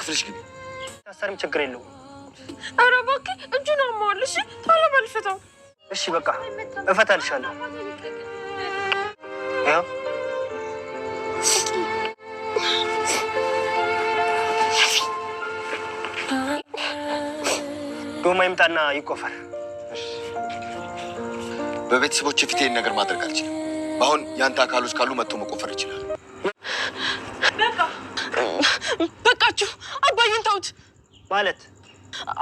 ክፍልሽ ግቢ። ታሰርም ችግር የለው። ኧረ እባክህ እጁን አሟል። እሺ ታላ በልፈታው። እሺ በቃ እፈታልሻለሁ። ያው ዶማ ይምጣና ይቆፈር። በቤተሰቦች ፊት ይሄን ነገር ማድረግ አልችልም። አሁን ያንተ አካሎች ካሉ መጥቶ መቆፈር ይችላል። በቃችሁ። አባዬን ተውት። ማለት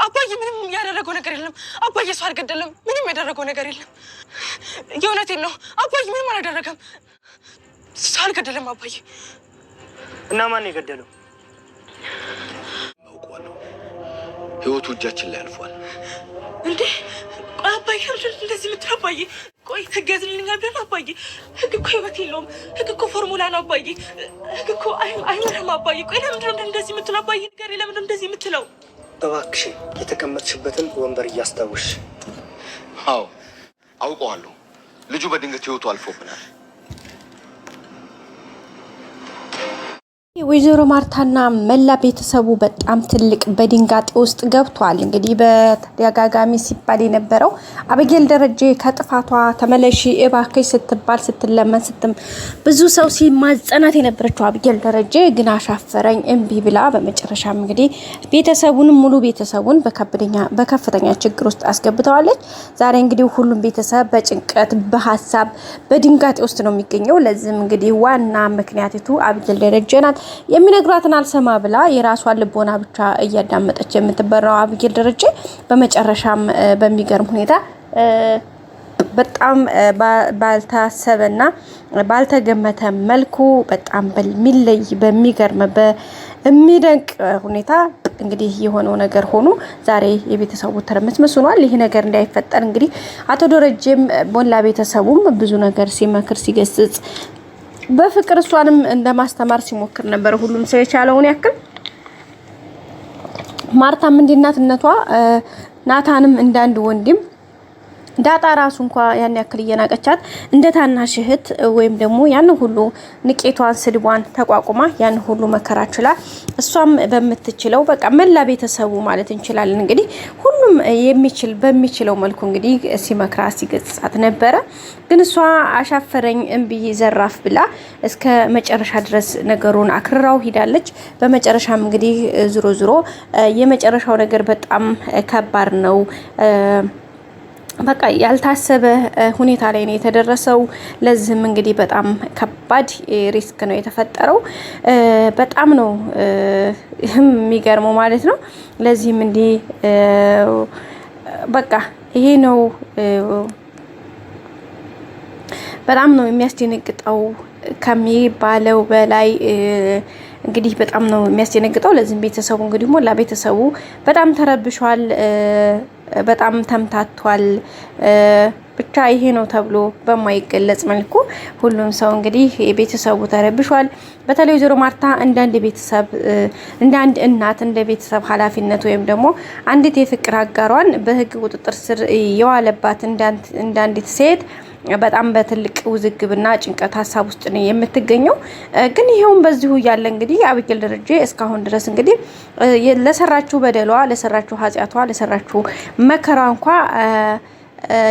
አባዬ ምንም ያደረገው ነገር የለም። አባዬ ሰው አልገደለም። ምንም ያደረገው ነገር የለም። የእውነቴን ነው። አባዬ ምንም አላደረገም። ሰው አልገደለም አባዬ። እና ማን የገደለው? አውቀዋለሁ። ህይወቱ እጃችን ላይ አልፏል። እንዴ አባዬ እንደዚህ የምትለው አባዬ? ቆይ ህግ ያዝልኛል ብለን አባዬ? ህግ እኮ ህይወት የለውም። ህግ እኮ ፎርሙላ ነው አባዬ። ህግ እኮ አይመራም አባዬ። ቆይ ለምንድን ነው እንደዚህ የምትለው አባዬ? ንገሪኝ፣ ለምንድን ነው እንደዚህ የምትለው? እባክሽ የተቀመጥሽበትን ወንበር እያስታወስሽ። አዎ አውቀዋለሁ። ልጁ በድንገት ህይወቱ አልፎብናል። ወይዘሮ ማርታና መላ ቤተሰቡ በጣም ትልቅ በድንጋጤ ውስጥ ገብቷል። እንግዲህ በተደጋጋሚ ሲባል የነበረው አበጌል ደረጀ ከጥፋቷ ተመለሺ እባክሽ ስትባል ስትለመን ብዙ ሰው ሲማጸናት የነበረችው አበጌል ደረጀ ግን አሻፈረኝ እምቢ ብላ በመጨረሻም እንግዲህ ቤተሰቡንም ሙሉ ቤተሰቡን በከፍተኛ ችግር ውስጥ አስገብተዋለች። ዛሬ እንግዲህ ሁሉም ቤተሰብ በጭንቀት በሀሳብ በድንጋጤ ውስጥ ነው የሚገኘው። ለዚህም እንግዲህ ዋና ምክንያቱ አበጌል ደረጀ ናት። የሚነግራትን አልሰማ ብላ የራሷን ልቦና ብቻ እያዳመጠች የምትበራው አበጌል ደረጀ በመጨረሻም በሚገርም ሁኔታ በጣም ባልታሰበና ባልተገመተ መልኩ በጣም በሚለይ በሚገርም በሚደንቅ ሁኔታ እንግዲህ የሆነው ነገር ሆኖ ዛሬ የቤተሰቡ ተረመስመስ ሆኗል። ይሄ ነገር እንዳይፈጠር እንግዲህ አቶ ደረጀም ሞላ ቤተሰቡም ብዙ ነገር ሲመክር ሲገስጽ በፍቅር እሷንም እንደማስተማር ሲሞክር ነበር። ሁሉም ሰው የቻለውን ያክል ማርታም እንዲናትነቷ ናታንም እንዳንድ ወንድም ዳጣ ራሱ እንኳን ያን ያክል እየናቀቻት እንደ ታናሽ እህት ወይም ደግሞ ያን ሁሉ ንቄቷን ስድቧን ተቋቁማ ያን ሁሉ መከራ ችላ እሷም በምትችለው በቃ መላ ቤተሰቡ ማለት እንችላለን እንግዲህ ሁሉም በሚችለው መልኩ እንግዲህ ሲመክራ ሲገጽጻት ነበረ። ግን እሷ አሻፈረኝ እምቢ ዘራፍ ብላ እስከ መጨረሻ ድረስ ነገሩን አክርራው ሂዳለች። በመጨረሻም እንግዲህ ዝሮ የመጨረሻው ነገር በጣም ከባድ ነው። በቃ ያልታሰበ ሁኔታ ላይ ነው የተደረሰው። ለዚህም እንግዲህ በጣም ከባድ ሪስክ ነው የተፈጠረው። በጣም ነው የሚገርመው ማለት ነው። ለዚህም እንዲህ በቃ ይሄ ነው በጣም ነው የሚያስደነግጠው ከሚባለው በላይ እንግዲህ በጣም ነው የሚያስደነግጠው። ለዚህም ቤተሰቡ እንግዲህ ሞላ ቤተሰቡ በጣም ተረብሿል። በጣም ተምታቷል። ብቻ ይሄ ነው ተብሎ በማይገለጽ መልኩ ሁሉም ሰው እንግዲህ ቤተሰቡ ተረብሿል። በተለይ ወይዘሮ ማርታ እንዳንድ ቤተሰብ እንዳንድ እናት እንደ ቤተሰብ ኃላፊነት ወይም ደግሞ አንዲት የፍቅር አጋሯን በህግ ቁጥጥር ስር የዋለባት እንዳንዲት ሴት በጣም በትልቅ ውዝግብና ጭንቀት ሀሳብ ውስጥ ነው የምትገኘው። ግን ይሄውን በዚሁ ያለ እንግዲህ አበጌል ደረጀ እስካሁን ድረስ እንግዲህ ለሰራችሁ በደሏ ለሰራችሁ ኃጢያቷ ለሰራችሁ መከራ እንኳን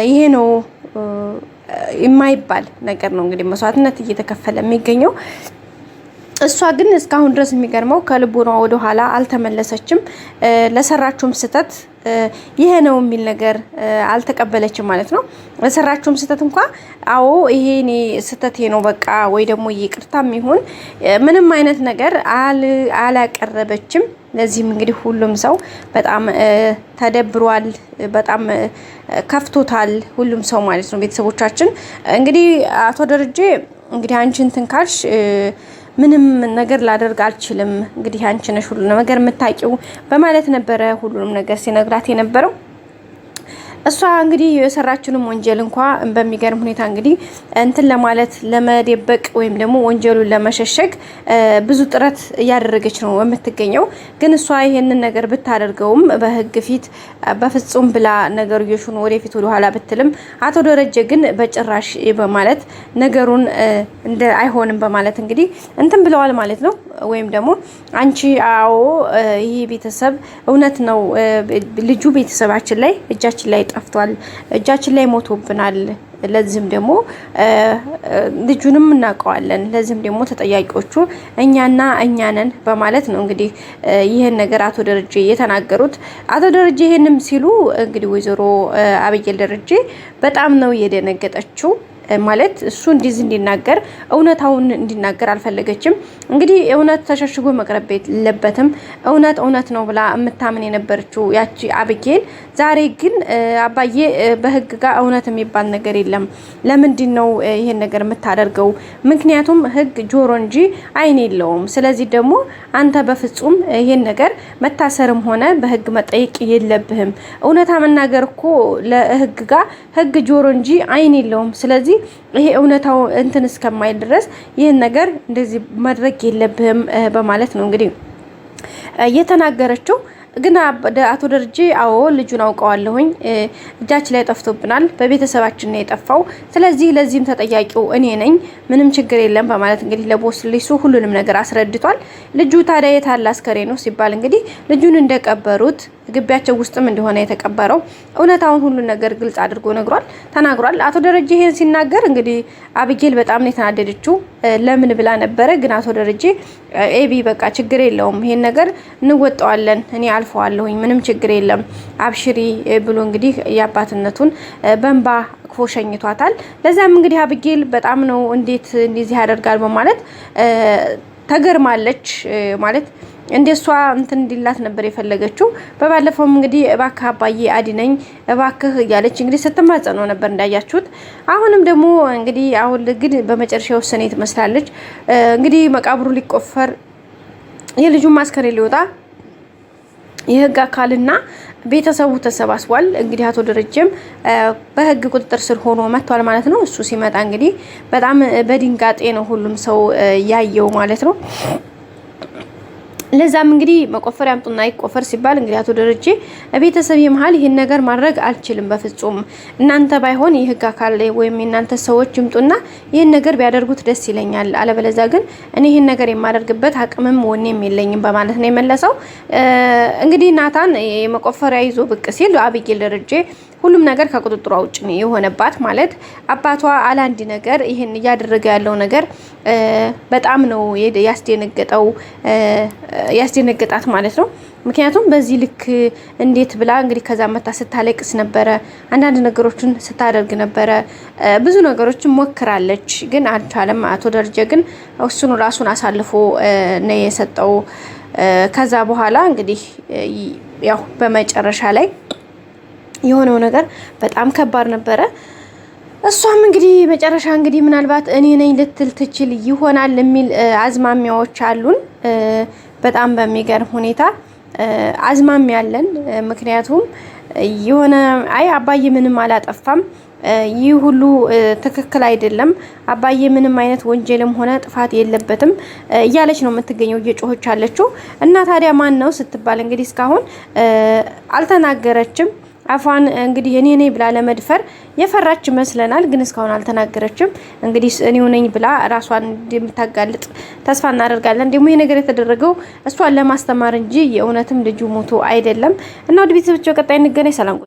ይሄ ነው የማይባል ነገር ነው እንግዲህ መስዋዕትነት እየተከፈለ የሚገኘው። እሷ ግን እስካሁን ድረስ የሚገርመው ከልቦና ወደ ኋላ አልተመለሰችም። ለሰራችሁም ስተት ይሄ ነው የሚል ነገር አልተቀበለችም ማለት ነው። ለሰራችሁም ስተት እንኳን አዎ ይሄ እኔ ስተቴ ነው በቃ ወይ ደግሞ ይቅርታም ይሁን ምንም አይነት ነገር አላቀረበችም። ለዚህም እንግዲህ ሁሉም ሰው በጣም ተደብሯል፣ በጣም ከፍቶታል ሁሉም ሰው ማለት ነው። ቤተሰቦቻችን እንግዲህ አቶ ደረጀ እንግዲህ አንቺን ትንካልሽ ምንም ነገር ላደርግ አልችልም እንግዲህ አንቺ ነሽ ሁሉ ነገር የምታቂው በማለት ነበረ ሁሉንም ነገር ሲነግራት የነበረው። እሷ እንግዲህ የሰራችውን ወንጀል እንኳን በሚገርም ሁኔታ እንግዲህ እንትን ለማለት ለመደበቅ ወይም ደግሞ ወንጀሉን ለመሸሸግ ብዙ ጥረት እያደረገች ነው የምትገኘው። ግን እሷ ይሄንን ነገር ብታደርገውም በህግ ፊት በፍጹም ብላ ነገርዮሹን ወደፊት ወደ ኋላ ብትልም አቶ ደረጀ ግን በጭራሽ በማለት ነገሩን እንደ አይሆንም በማለት እንግዲህ እንትን ብለዋል ማለት ነው። ወይም ደግሞ አንቺ አዎ ይሄ ቤተሰብ እውነት ነው ልጁ ቤተሰባችን ላይ እጃችን ላይ ጠፍቷል፣ እጃችን ላይ ሞቶብናል፣ ለዚህም ደግሞ ልጁንም እናውቀዋለን፣ ለዚህም ደግሞ ተጠያቂዎቹ እኛና እኛ ነን በማለት ነው እንግዲህ ይሄን ነገር አቶ ደረጀ የተናገሩት። አቶ ደረጀ ይሄንም ሲሉ እንግዲህ ወይዘሮ አበየል ደረጀ በጣም ነው የደነገጠችው። ማለት እሱ እንደዚህ እንዲናገር እውነታውን እንዲናገር አልፈለገችም። እንግዲህ እውነት ተሸሽጎ መቅረብ የለበትም እውነት ነው ብላ የምታምን የነበረችው ያቺ አብጌል ዛሬ ግን አባዬ በህግ ጋር እውነት የሚባል ነገር የለም፣ ለምንድን ነው ይሄን ነገር የምታደርገው? ምክንያቱም ህግ ጆሮ እንጂ አይን የለውም። ስለዚህ ደግሞ አንተ በፍጹም ይሄን ነገር መታሰርም ሆነ በህግ መጠየቅ የለብህም። እውነታ መናገር እኮ ለህግ ጋር ህግ ጆሮ እንጂ አይን የለውም። ስለዚህ ይሄ እውነታው እንትን እስከማይል ድረስ ይሄን ነገር እንደዚህ ማድረግ የለብህም በማለት ነው እንግዲህ የተናገረችው። ግን አቶ ደረጀ አዎ ልጁን አውቀዋለሁኝ፣ እጃችን ላይ ጠፍቶብናል፣ በቤተሰባችን ነው የጠፋው፣ ስለዚህ ለዚህም ተጠያቂው እኔ ነኝ፣ ምንም ችግር የለም በማለት እንግዲህ ለቦስ ሊሱ ሁሉንም ነገር አስረድቷል። ልጁ ታዲያ የት አለ አስከሬኑ ሲባል እንግዲህ ልጁን እንደቀበሩት ግቢያቸው ውስጥም እንደሆነ የተቀበረው እውነታውን ሁሉ ነገር ግልጽ አድርጎ ተናግሯል። አቶ ደረጀ ይሄን ሲናገር እንግዲህ አብጌል በጣም ነው የተናደደችው። ለምን ብላ ነበረ። ግን አቶ ደረጀ ኤቢ በቃ ችግር የለውም ይሄን ነገር እንወጣዋለን፣ እኔ አልፈዋለሁኝ፣ ምንም ችግር የለም አብሽሪ ብሎ እንግዲህ የአባትነቱን በእንባ ክፎ ሸኝቷታል። ለዛም እንግዲህ አብጌል በጣም ነው እንዴት እንደዚህ ያደርጋል በማለት ተገርማለች። ማለት እንደሷ እንትን እንዲላት ነበር የፈለገችው። በባለፈውም እንግዲህ እባክህ አባዬ አድነኝ እባክህ እያለች እንግዲህ ስትማጸነው ነበር እንዳያችሁት። አሁንም ደግሞ እንግዲህ አሁን ግን በመጨረሻ ወሰኔ ትመስላለች። እንግዲህ መቃብሩ ሊቆፈር የልጁን ማስከሬን ሊወጣ የህግ አካልና ቤተሰቡ ተሰባስቧል። እንግዲህ አቶ ደረጀም በህግ ቁጥጥር ስር ሆኖ መጥቷል ማለት ነው። እሱ ሲመጣ እንግዲህ በጣም በድንጋጤ ነው ሁሉም ሰው ያየው ማለት ነው። ለዛም እንግዲህ መቆፈር ያምጡና ይቆፈር ሲባል እንግዲህ አቶ ደረጀ ቤተሰብ የመሃል ይሄን ነገር ማድረግ አልችልም፣ በፍጹም እናንተ ባይሆን የህግ አካል ወይም እናንተ ሰዎች ይምጡና ይሄን ነገር ቢያደርጉት ደስ ይለኛል፣ አለበለዚያ ግን እኔ ይሄን ነገር የማደርግበት አቅምም ወኔም የለኝም በማለት ነው የመለሰው። እንግዲህ ናታን የመቆፈሪያ ይዞ ብቅ ሲል አብጌል ደረጀ ሁሉም ነገር ከቁጥጥሯ ውጭ ነው የሆነባት። ማለት አባቷ አላንዲ ነገር ይሄን እያደረገ ያለው ነገር በጣም ነው ያስደነገጣት ማለት ነው። ምክንያቱም በዚህ ልክ እንዴት ብላ እንግዲህ ከዛ መታ ስታለቅስ ነበረ፣ አንዳንድ ነገሮችን ስታደርግ ነበረ፣ ብዙ ነገሮችን ሞክራለች፣ ግን አልቻለም። አቶ ደረጀ ግን እሱን ራሱን አሳልፎ ነው የሰጠው። ከዛ በኋላ እንግዲህ ያው በመጨረሻ ላይ የሆነው ነገር በጣም ከባድ ነበረ። እሷም እንግዲህ መጨረሻ እንግዲህ ምናልባት እኔ ነኝ ልትል ትችል ይሆናል የሚል አዝማሚያዎች አሉን። በጣም በሚገርም ሁኔታ አዝማሚያ ያለን። ምክንያቱም የሆነ አይ አባዬ ምንም አላጠፋም፣ ይህ ሁሉ ትክክል አይደለም፣ አባዬ ምንም አይነት ወንጀልም ሆነ ጥፋት የለበትም እያለች ነው የምትገኘው፣ እየጮኸች አለችው። እና ታዲያ ማን ነው ስትባል እንግዲህ እስካሁን አልተናገረችም። አፏን እንግዲህ እኔ ነኝ ብላ ለመድፈር የፈራች ይመስለናል፣ ግን እስካሁን አልተናገረችም። እንግዲህ እኔው ነኝ ብላ ራሷን እንደምታጋልጥ ተስፋ እናደርጋለን። ደግሞ ይሄ ነገር የተደረገው እሷን ለማስተማር እንጂ የእውነትም ልጁ ሞቶ አይደለም። እና ወደ ቤተሰቦች ቀጣይ እንገናኝ። ሰላም።